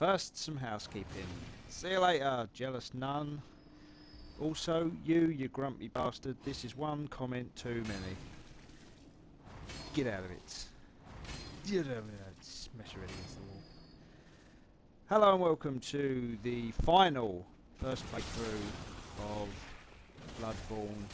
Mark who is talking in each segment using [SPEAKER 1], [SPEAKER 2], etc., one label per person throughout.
[SPEAKER 1] First, some housekeeping. See you later, jealous nun. Also, you grumpy bastard, this is one comment too many. Get out of it. Get out of it. Smash your head against the wall. Hello and welcome to the final first playthrough of Bloodborne.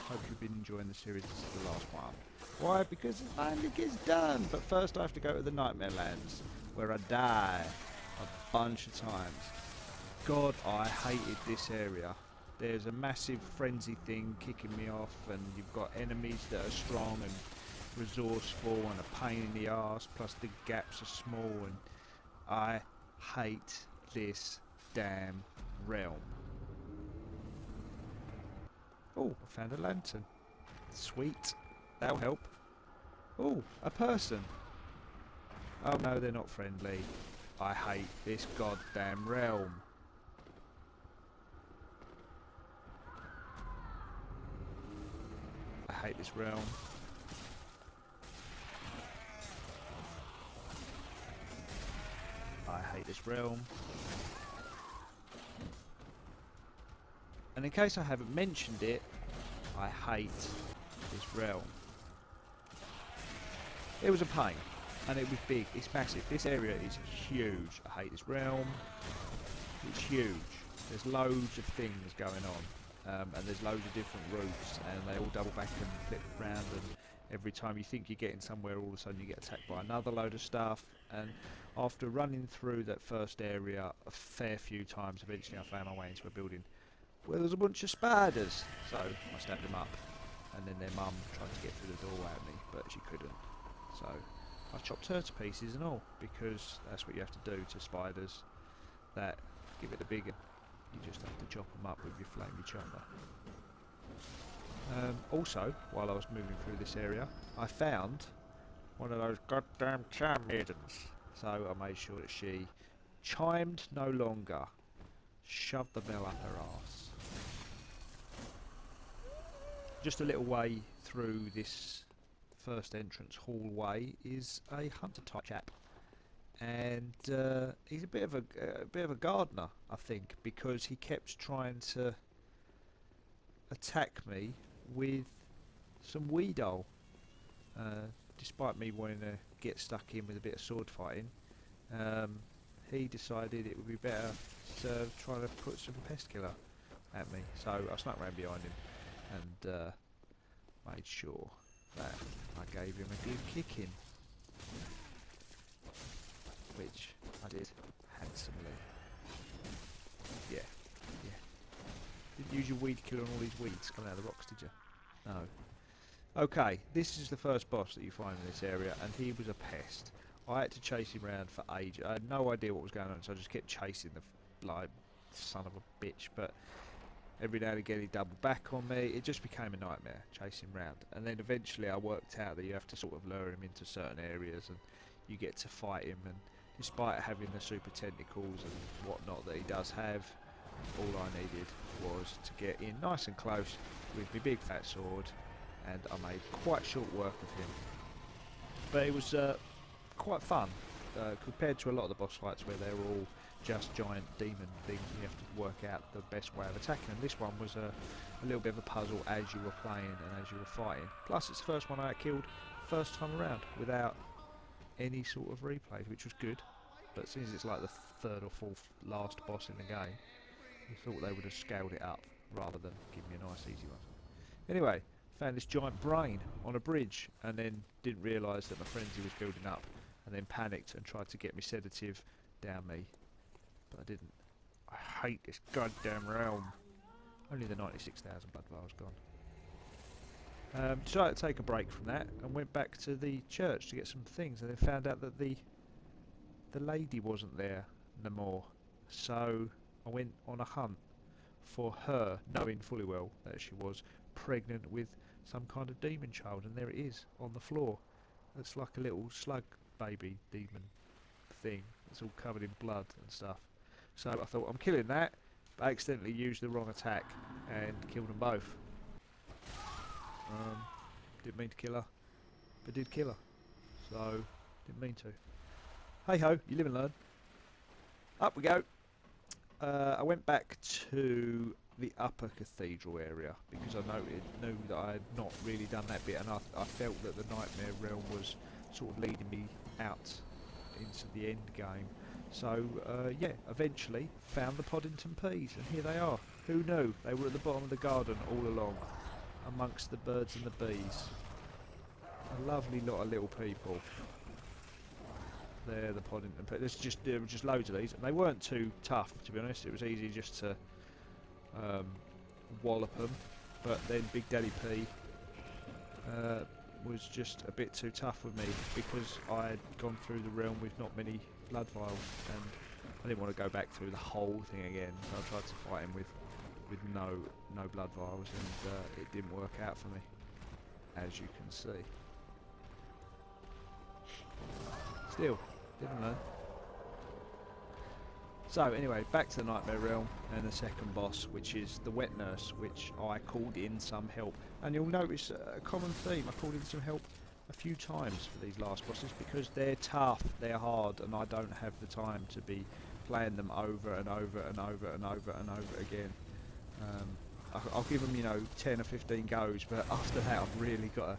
[SPEAKER 1] Hope you've been enjoying the series. This is the last one. Why? Because it finally gets done. But first I have to go to the Nightmare Lands, where I die a bunch of times. God, I hated this area. There's a massive frenzy thing kicking me off, and you've got enemies that are strong and resourceful and a pain in the arse, plus the gaps are small, and I hate this damn realm. Oh, I found a lantern. Sweet. That'll help. Oh, a person. Oh no, they're not friendly. I hate this goddamn realm. I hate this realm. I hate this realm. And in case I haven't mentioned it, I hate this realm. It was a pain, and it was big. It's massive. This area is huge. I hate this realm. It's huge. There's loads of things going on, and there's loads of different routes, and they all double back and flip around, and every time you think you're getting somewhere, all of a sudden you get attacked by another load of stuff. And after running through that first area a fair few times, eventually I found my way into a building where there's a bunch of spiders. So I stabbed them up, and then their mum tried to get through the door at me, but she couldn't. So I chopped her to pieces and all, because that's what you have to do to spiders that give it a bigger. You just have to chop them up with your flamey chopper. Also, while I was moving through this area, I found one of those goddamn chime maidens. So I made sure that she chimed no longer. Shoved the bell up her arse. Just a little way through this first entrance hallway is a hunter type chap, and he's a bit of a gardener, I think, because he kept trying to attack me with some weedole, despite me wanting to get stuck in with a bit of sword fighting. He decided it would be better trying to put some pest killer at me, so I snuck around behind him and made sure that I gave him a good kicking, which I did handsomely. Yeah. Didn't use your weed killer on all these weeds coming out of the rocks, did you? No. Okay, this is the first boss that you find in this area, and he was a pest. I had to chase him around for ages. I had no idea what was going on, so I just kept chasing the son of a bitch. But every now and again he doubled back on me. It just became a nightmare chasing him around. And then eventually I worked out that you have to sort of lure him into certain areas, and you get to fight him. And despite having the super tentacles and whatnot that he does have, all I needed was to get in nice and close with my big fat sword, and I made quite short work of him. But it was quite fun compared to a lot of the boss fights where they're all just giant demon things and you have to work out the best way of attacking them. This one was a little bit of a puzzle as you were playing and as you were fighting. Plus it's the first one I killed first time around without any sort of replay, which was good. But since it's like the third or fourth last boss in the game, you thought they would have scaled it up rather than give me a nice easy one. Anyway, found this giant brain on a bridge, and then didn't realise that my frenzy was building up, and then panicked and tried to get me sedative down me, but I didn't. I hate this goddamn realm. Only the 96,000 blood vials gone. Decided to take a break from that and went back to the church to get some things, and then found out that the lady wasn't there no more. So I went on a hunt for her, knowing fully well that she was pregnant with some kind of demon child, and there it is on the floor. It's like a little slug baby demon thing. It's all covered in blood and stuff. So I thought, I'm killing that, but I accidentally used the wrong attack and killed them both. Didn't mean to kill her, but did kill her. So didn't mean to. Hey ho, you live and learn. Up we go. I went back to the upper cathedral area because I knew that I had not really done that bit, and I felt that the Nightmare Realm was sort of leading me out into the end game. So yeah, eventually found the Poddington Peas, and here they are. Who knew? They were at the bottom of the garden all along, amongst the birds and the bees. A lovely lot of little people. They're the Poddington Peas. There were just loads of these, and they weren't too tough, to be honest. It was easy just to wallop them, but then Big Daddy P was just a bit too tough with me because I had gone through the realm with not many blood vials, and I didn't want to go back through the whole thing again. So I tried to fight him with no blood vials, and it didn't work out for me, as you can see. Still, didn't know. So anyway, back to the Nightmare Realm and the second boss, which is the Wet Nurse, which I called in some help. And you'll notice a common theme. I called in some help a few times for these last bosses because they're tough, they're hard, and I don't have the time to be playing them over and over and over and over and over again. I'll give them, you know, 10 or 15 goes, but after that I've really got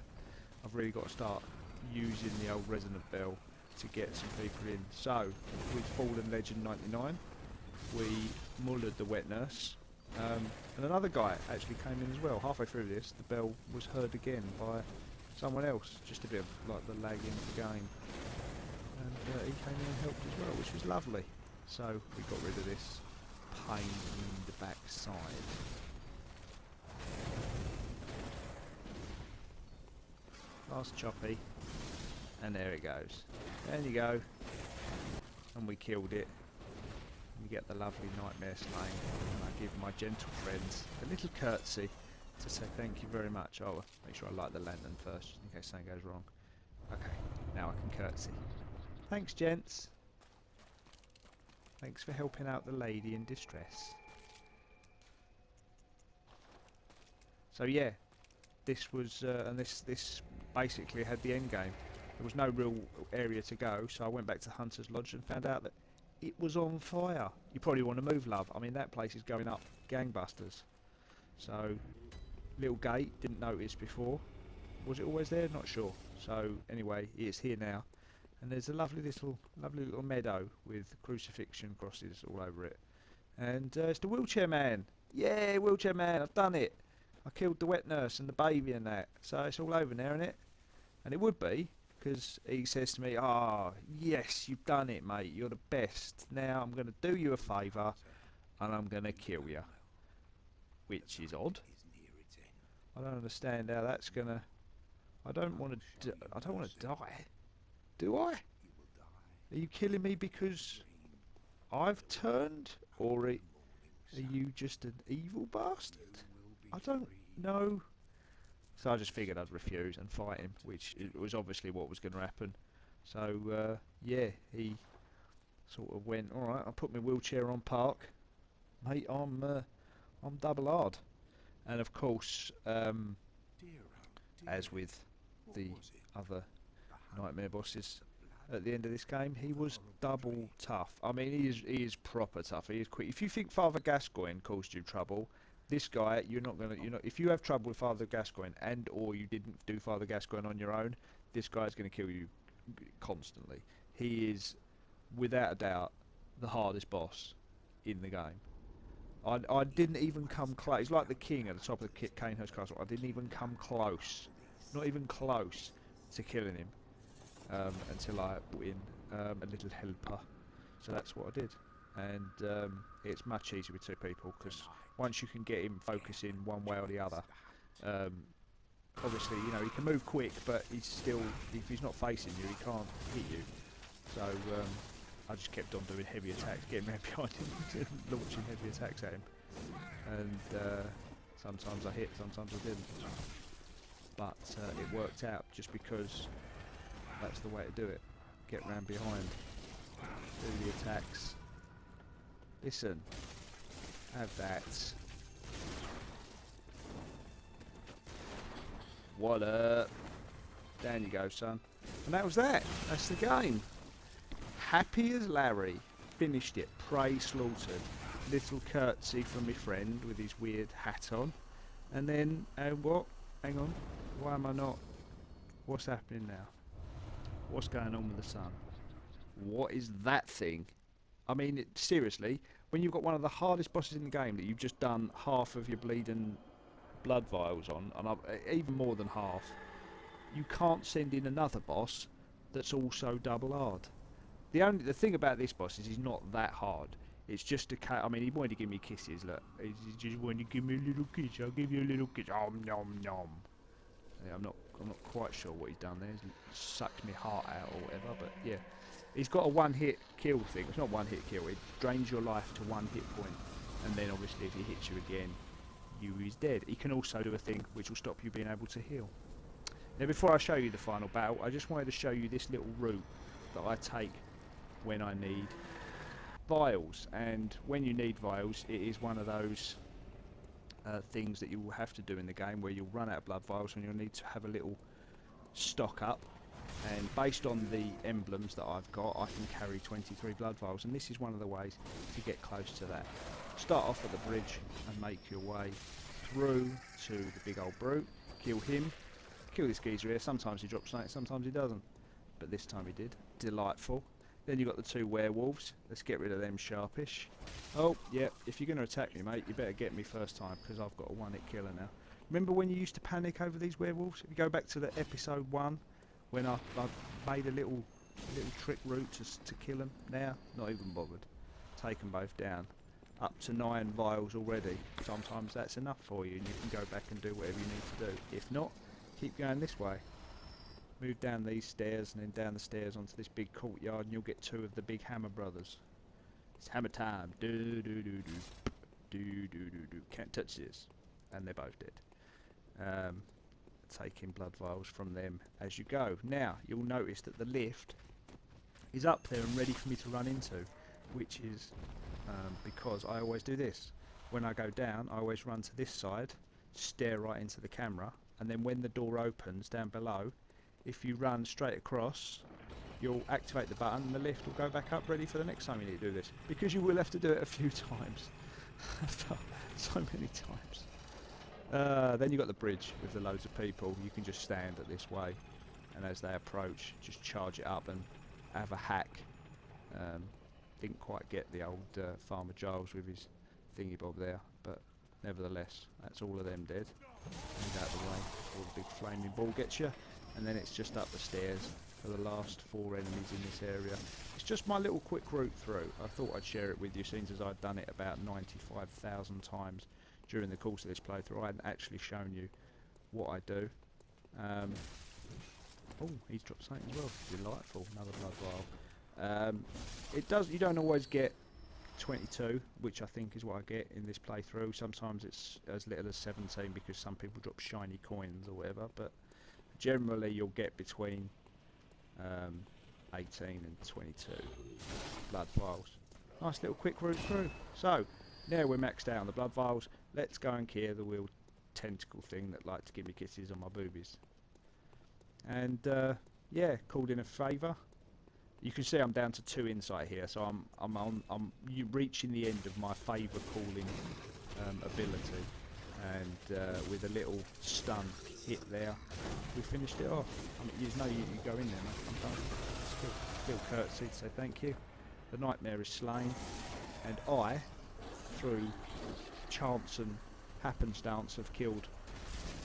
[SPEAKER 1] to start using the old resonant bell to get some people in. So with Fallen Legend 99 we mullered the Wet Nurse, and another guy actually came in as well. Halfway through this the bell was heard again by someone else, just a bit of like the lag in the game, and he came in and helped as well, which was lovely. So we got rid of this pain in the backside. Last choppy, and there it goes. There you go, and we killed it. We get the lovely Nightmare slain, and I give my gentle friends a little curtsy to say thank you very much. Oh, make sure I light the lantern first, in case something goes wrong. Okay, now I can curtsy. Thanks, gents. Thanks for helping out the lady in distress. So yeah, this was, and this basically had the end game. There was no real area to go, so I went back to Hunter's Lodge and found out that it was on fire. You probably want to move, love. I mean, that place is going up gangbusters. So, little gate, didn't notice before. Was it always there? Not sure. So, anyway, it's here now. And there's a lovely little meadow with crucifixion crosses all over it. And it's the wheelchair man. Yeah, wheelchair man, I've done it. I killed the Wet Nurse and the baby and that. So it's all over now, isn't it? And it would be, because he says to me, "Ah, yes, you've done it, mate. You're the best. Now I'm going to do you a favour, and I'm going to kill you." Which is odd. I don't understand how that's going to... I don't want to die. Do I? Are you killing me because I've turned? Or are you just an evil bastard? I don't know. So I just figured I'd refuse and fight him, which was obviously what was going to happen. So yeah, he sort of went, "Alright, I'll put my wheelchair on park. Mate, I'm double hard." And of course, as with the other Nightmare bosses at the end of this game, he was double tough. I mean, he is proper tough. He is quick. If you think Father Gascoigne caused you trouble, this guy, if you have trouble with Father Gascoigne and or you didn't do Father Gascoigne on your own, this guy's going to kill you constantly. He is, without a doubt, the hardest boss in the game. I didn't even come close. He's like the king at the top of the Canehurst Castle. I didn't even come close, not even close, to killing him until I put in a little helper. So that's what I did. And it's much easier with two people, because once you can get him focusing one way or the other, obviously, you know, he can move quick, but he's still, if he's not facing you, he can't hit you. So I just kept on doing heavy attacks, getting right behind him, launching heavy attacks at him. And sometimes I hit, sometimes I didn't. But it worked out, just because that's the way to do it. Get round behind, do the attacks. Listen, have that. What up? Down you go, son. And that was that. That's the game. happy as Larry. Finished it. Prey slaughtered. Little curtsy from my friend with his weird hat on. And then, what? Hang on. Why am I not? What's happening now? What's going on with the sun? What is that thing? I mean, seriously, when you've got one of the hardest bosses in the game that you've just done half of your bleeding blood vials on, and even more than half, you can't send in another boss that's also double hard. The thing about this boss is he's not that hard. It's just I mean, he wanted to give me kisses. Look, he just wanted to give me a little kiss. I'll give you a little kiss. Nom nom. Yeah, I'm not quite sure what he's done there. He's sucked my heart out or whatever. But yeah, he's got a one-hit kill thing. It's not one-hit kill. It drains your life to one hit point, and then obviously if he hits you again, you is dead. He can also do a thing which will stop you being able to heal. Now, before I show you the final battle, I just wanted to show you this little route that I take when I need vials. And when you need vials, it is one of those things that you will have to do in the game where you'll run out of blood vials and you'll need to have a little stock up. And based on the emblems that I've got, I can carry 23 blood vials, and this is one of the ways to get close to that. Start off at the bridge and make your way through to the big old brute, kill him, kill this geezer here. Sometimes he drops something, sometimes he doesn't, but this time he did. Delightful. Then you've got the two werewolves. Let's get rid of them sharpish. Oh, yeah, if you're going to attack me, mate, you better get me first time, because I've got a one-hit killer now. Remember when you used to panic over these werewolves? If you go back to the episode 1, when I made a little trick route to kill them, now, not even bothered. Take them both down. Up to 9 vials already. Sometimes that's enough for you, and you can go back and do whatever you need to do. If not, keep going this way. Move down these stairs and then down the stairs onto this big courtyard, and you'll get 2 of the big Hammer brothers. It's hammer time. Do do do do do do do do. Can't touch this, and they're both dead. Taking blood vials from them as you go. Now you'll notice that the lift is up there and ready for me to run into, which is because I always do this. When I go down, I always run to this side, stare right into the camera, and then when the door opens down below, if you run straight across, you'll activate the button and the lift will go back up ready for the next time you need to do this. Because you will have to do it a few times. So many times. Then you've got the bridge with the loads of people. You can just stand at this way, and as they approach, just charge it up and have a hack. Didn't quite get the old Farmer Giles with his thingy bob there, but nevertheless, that's all of them dead. Move out of the way before the big flaming ball gets you. And then it's just up the stairs for the last 4 enemies in this area. It's just my little quick route through. I thought I'd share it with you, since as I'd done it about 95,000 times during the course of this playthrough. I hadn't actually shown you what I do. Oh, he's dropped something as well. Delightful. Another blood vial. You don't always get 22, which I think is what I get in this playthrough. Sometimes it's as little as 17 because some people drop shiny coins or whatever, but generally you'll get between 18 and 22 blood vials. Nice little quick route through. So now we're maxed out on the blood vials. Let's go and clear the weird tentacle thing that likes to give me kisses on my boobies. And yeah, called in a favour. You can see I'm down to 2 insight here, so I'm reaching the end of my favour calling ability, and with a little stun hit there, we finished it off. I mean, you know, you go in there, mate. I'm done. Still curtsy to say thank you. The nightmare is slain, and I, through chance and happenstance, have killed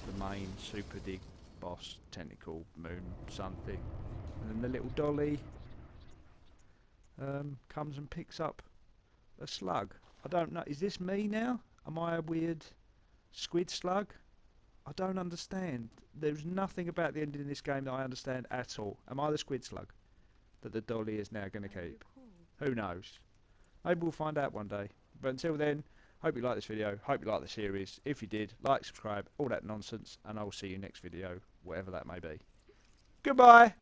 [SPEAKER 1] the main super dig boss, tentacle, moon, sun thing. And then the little dolly comes and picks up a slug. I don't know, is this me now? Am I a weird squid slug? I don't understand. There's nothing about the ending in this game that I understand at all. Am I the squid slug that the dolly is now going to keep? Who knows? Maybe we'll find out one day. But until then, hope you like this video, hope you like the series. If you did, like, subscribe, all that nonsense, and I'll see you next video, whatever that may be. Goodbye!